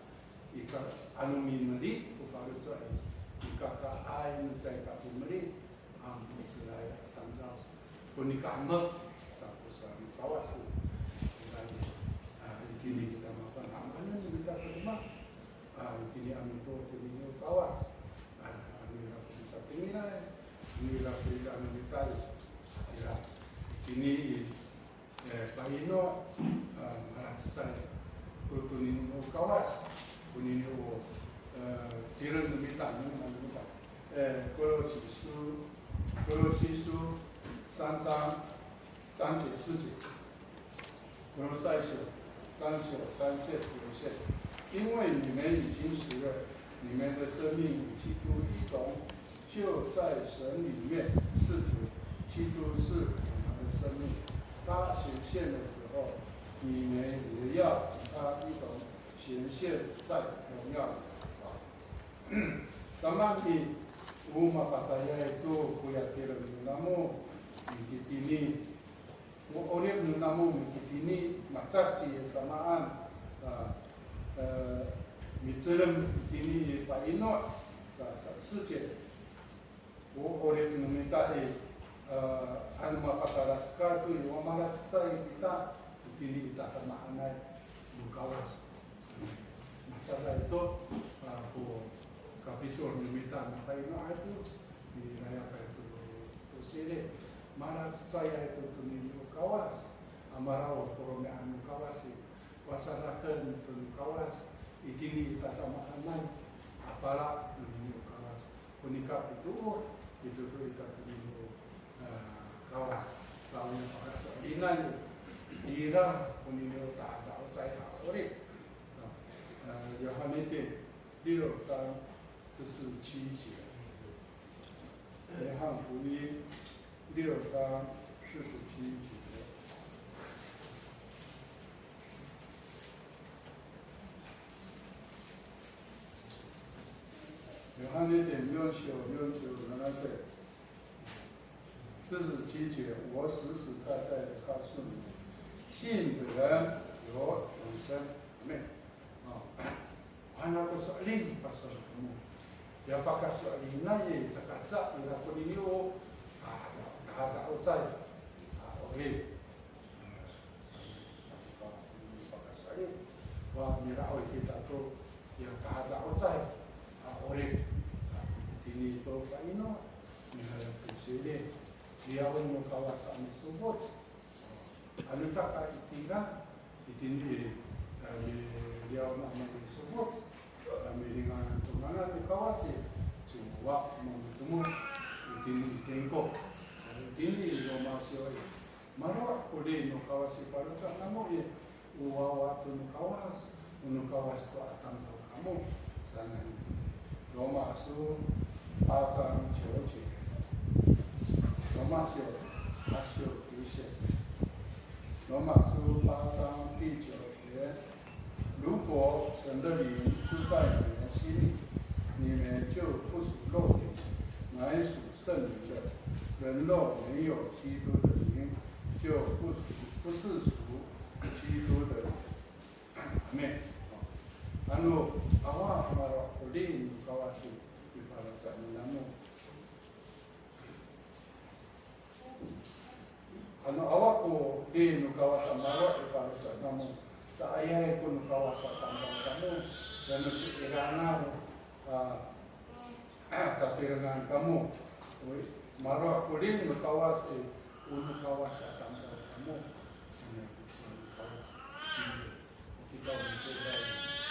A: ika anu mimeli, uparutu ay, ika ka ay nucai ka mimeli, silai tanggal, punika amat, satu suami kawasu, kini kita makan amanan kita terima, kini amin tu kini kawas, anira bisa tinggal. Inilah pilihan kita. Ini paino merasa kuning kawas, kuning tiran kita ni mana? Kalau sisu sanjang sanjang siji, kalau saya sanjang siji，因为你们已经死了，你们的生命与基督一同。就在神里面是指基督是我们的生命，他显现的时候，你们也要与他一同显现在荣耀里。Sama di rumah katanya itu kuliah kira namu mikit ini, orang namu mikit ini macam si samaan, misalnya ini Pak Ino, saja. Oleh minta anu mapakaraska tu yang malah cai kita ini kita akan maknai mukawas macam itu kapitol minta apa itu di raya itu sini malah cai itu tu mukawas amarawa korona mukawas wasarakan itu mukawas ini kita akan maknai apalah mukawas unikap itu kita tunggu kawas soalnya pakai selingan ira punya tak ada saya orang Yohanes 6章47节，约翰福音6章47节。约翰那点69那些47节，我实实在在的告诉你们，信的人有永生。没anak ko soalin pasal kamu. Ya pakai soalin naye cakap ila ko ninyo kahasa outside. Okay. Pakai soalin. Wah miraw kita tu yang kahasa outside. Oleh ini tu paino ni ada presiden dia pun mau kawasan tersebut anu cakap itinga itini dia nak tersebut kami dengan tunangan di kawasan cuma mau itini tengok ini rumah sioi marah boleh no kawasan baru tak namu ya uwa tu no kawas tu akan kamu sana罗马书8章9节，罗马书8章第9节，如果神的灵住在你们心里，你们就不属肉体，乃属圣灵的。人若没有基督的灵，就不是属基督的。Amin. Awak marah kudin kawasi di parasan namu. Awak kudin kawasan marah di parasan namu. Saya itu kawasan tambang kamu dan masih irana katirangan kamu. Marah kudin kawasi untuk kawasan tambang kamu.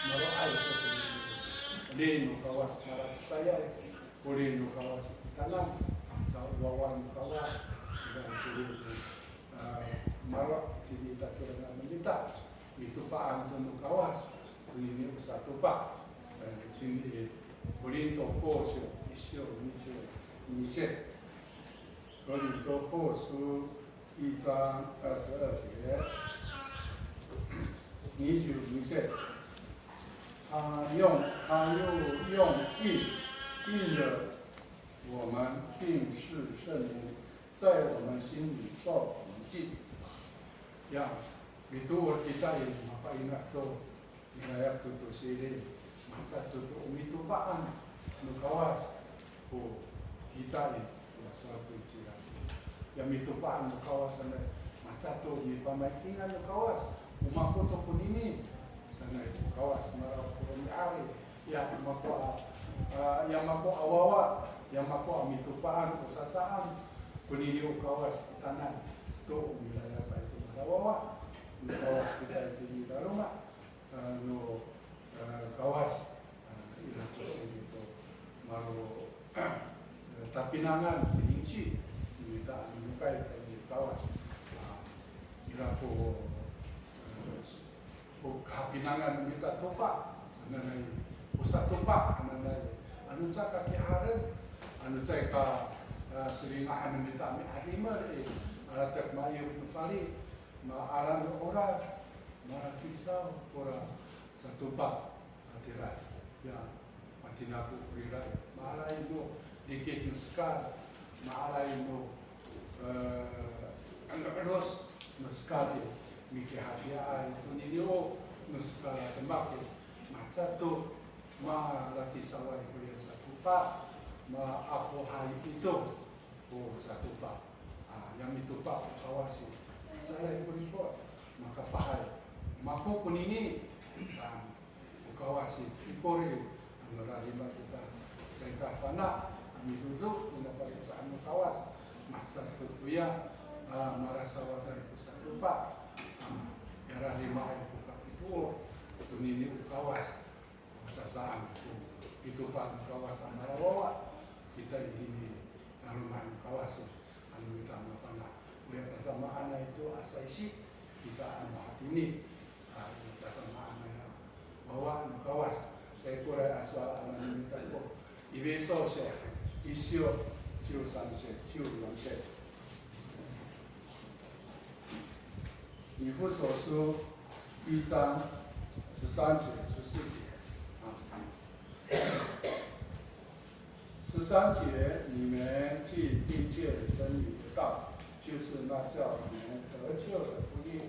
A: Marah air itu kudin kawasan marah saya kudin kawasan tanam sawawan kawas dan kudin marah di katirangan menita. Itu Pak Antun kawas, ini satu Pak, ini Korinto Poso, Michel, Korinto Poso, 1章22节，22节，他又用印了我们，并是圣灵在我们心里做笔记，呀。Itu kita yang apa ingat tu, ingat tu sini, macam tu itu paan, nukawas, kita yang suatu ciran, yang itu paan nukawas sana, macam tu ni pemaikinan nukawas, umaku tu pun ini, sana nukawas marah pun hari, yang maku awawa, yang maku itu paan kesasaan, pun ini nukawas tanah, tu wilayah apa itu awawa. Kawas kita di rumah, kawas itu maru tapi nangan diinci kita menyukai di kawas, iraku kapinangan kita topak, ananai pusat topak, ananai anu cakap kiharen, anu cakap seringan anu kita alimar, alatak mayu fali. Maaran orang, marah kisah orang satu bab hadirat, ya matinaku berirai. Maalah itu dikit nuskar, maalah itu anak terus nuskar dia, mikir hadiah itu nidio nuskar tembak macam tu, maalah kisah orang berirai satu bab, ma apa hari itu, satu bab, yang itu bab kawasi. Saya berikut maka pahai maku pun ini sang ukawasi ikori angara lima kita saya fana kami duduk mendapat pesan ukawas maksa tuya merasa wajar pusat lupa era lima yang buka itu ini ukawas sasaan itu pak ukawas amarawa kita ini rumah ukawas anu kita fana lihat sama anak itu asaisi kita anak ini kita sama anak bahwa kawas saya kurang asal anak minta kok ibu sosial isu ciu sunset ciu sunset ibu sosu 1章13节14节13节你们去并借真理的道。就是那叫你们得救的福音，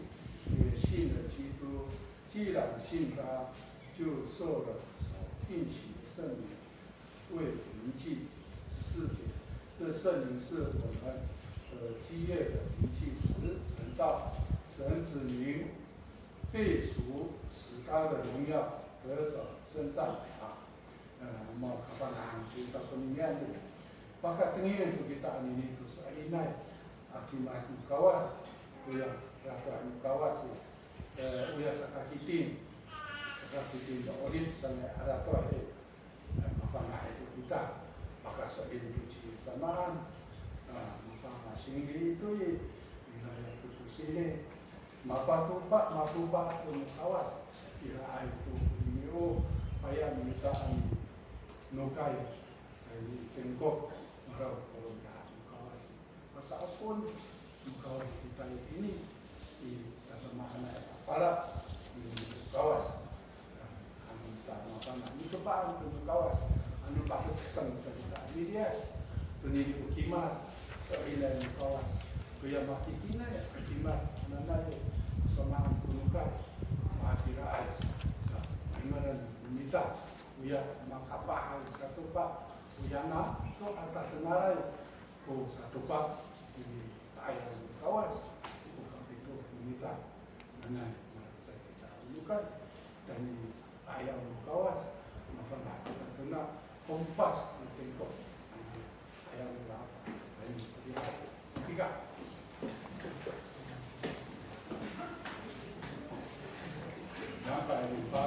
A: 也信了基督。既然信他，就受了所应许的圣灵为灵祭。14节，这圣灵是我们基业的灵祭，使人道神子民被赎，使他的荣耀得着称赞mau kapan kita peninggian maka tinggi kita ini terus inai akibat kawas, uya rata kawas, uya sakakitin olip sana ada tu ada apa itu kita, maka soal cuci samaan, maka sini itu wilayah itu sini, matuba pun kawas, kira itu ini payah minta nukai, ini tengkok marau kalau masaapun kawas kita ini di dalam anak kepala di kawas anu tanah tanah ini kepala untuk kawas anu patut kita sekitar bias pendidik ukimat ila ni kawas kuya makikina ya imas nanay samahan punukan makira ay sa imaran umita kuya makapahal sa tupa kuya na to atas naray ko sa tupa ini ayaw ni kawas ko kapito umita nanay sa kita punukan dan ayaw ni kawas mapangako ito na kompas ng tingko ayaw ni kawas Siga. Jangan pada lupa.